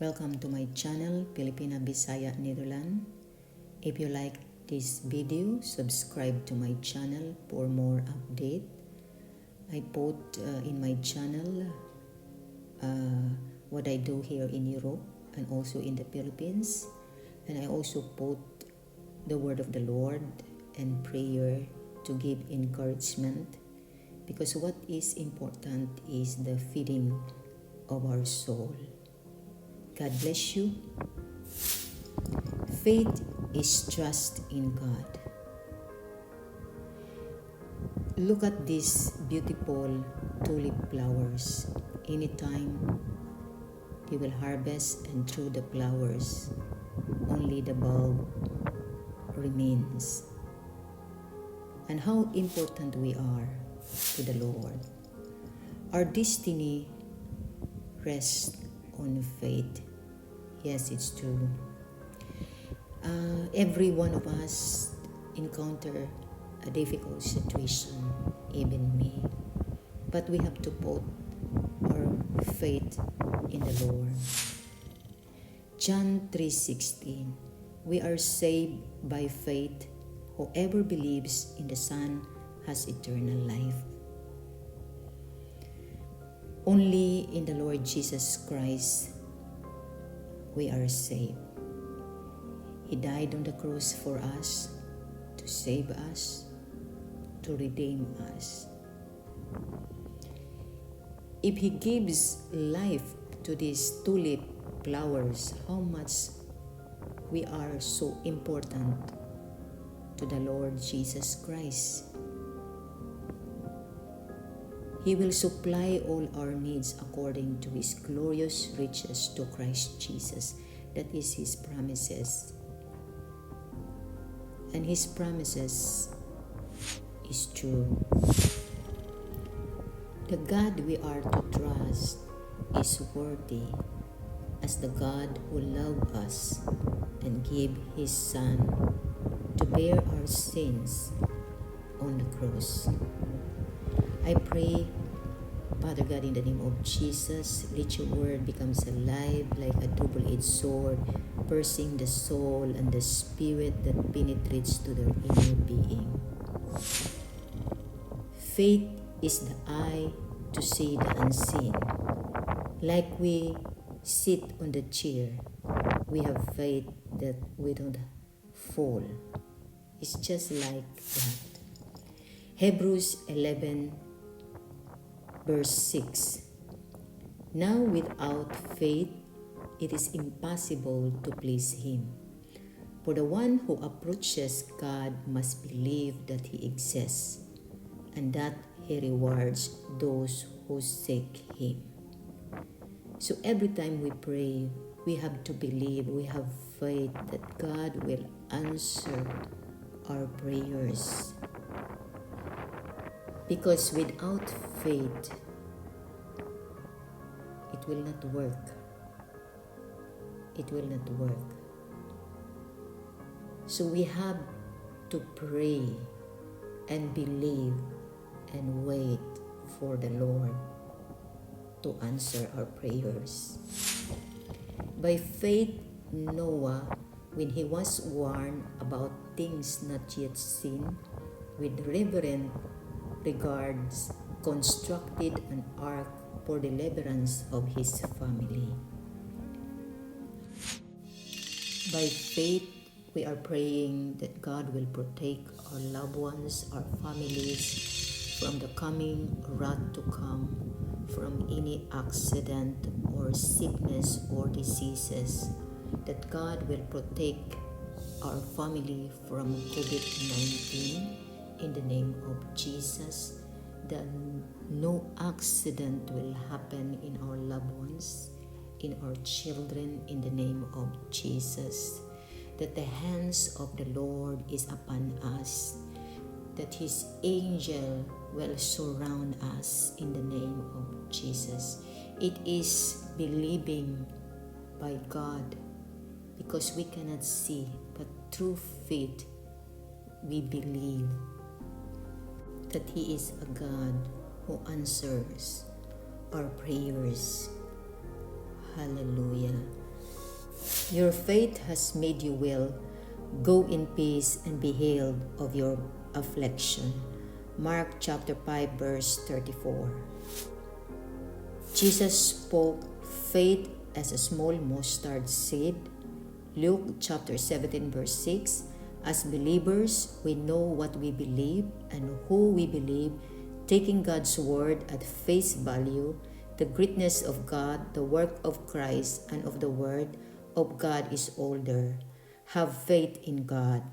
Welcome to my channel, Filipina Bisaya Netherland. If you like this video, subscribe to my channel for more update. I put in my channel what I do here in Europe and also in the Philippines. And I also put the word of the Lord and prayer to give encouragement, because what is important is the feeding of our soul. God bless you. Faith is trust in God. Look at these beautiful tulip flowers. Anytime you will harvest, and through the flowers, only the bulb remains. And how important we are to the Lord. Our destiny rests on faith. Yes, it's true. Every one of us encounter a difficult situation, even me. But we have to put our faith in the Lord. John 3:16. We are saved by faith. Whoever believes in the Son has eternal life. Only in the Lord Jesus Christ we are saved. He died on the cross for us, to save us, to redeem us. If He gives life to these tulip flowers, how much we are so important to the Lord Jesus Christ. He will supply all our needs according to His glorious riches to Christ Jesus. That is His promises. And His promises is true. The God we are to trust is worthy, as the God who loved us and gave His Son to bear our sins on the cross. I pray, Father God, in the name of Jesus, let your word becomes alive like a double-edged sword, piercing the soul and the spirit that penetrates to their inner being. Faith is the eye to see the unseen. Like we sit on the chair, we have faith that we don't fall. It's just like that. Hebrews 11 verse 6. Now without faith it is impossible to please Him. For the one who approaches God must believe that He exists, and that He rewards those who seek Him. So every time we pray, we have to believe, we have faith that God will answer our prayers. Because without faith, it will not work. It will not work. So we have to pray and believe and wait for the Lord to answer our prayers. By faith, Noah, when he was warned about things not yet seen, with reverent regards, constructed an ark for deliverance of his family. By faith, we are praying that God will protect our loved ones, our families, from the coming wrath to come, from any accident or sickness or diseases, that God will protect our family from COVID-19 in the name of Jesus, that no accident will happen in our loved ones, in our children, in the name of Jesus, that the hands of the Lord is upon us, that His angel will surround us in the name of Jesus. It is believing by God, because we cannot see, but through faith we believe that He is a God who answers our prayers. Hallelujah. Your faith has made you well. Go in peace and be healed of your affliction. Mark chapter 5 verse 34. Jesus spoke faith as a small mustard seed. Luke chapter 17 verse 6. As believers, we know what we believe and who we believe, taking God's word at face value, the greatness of God, the work of Christ, and of the word of God is older. Have faith in God.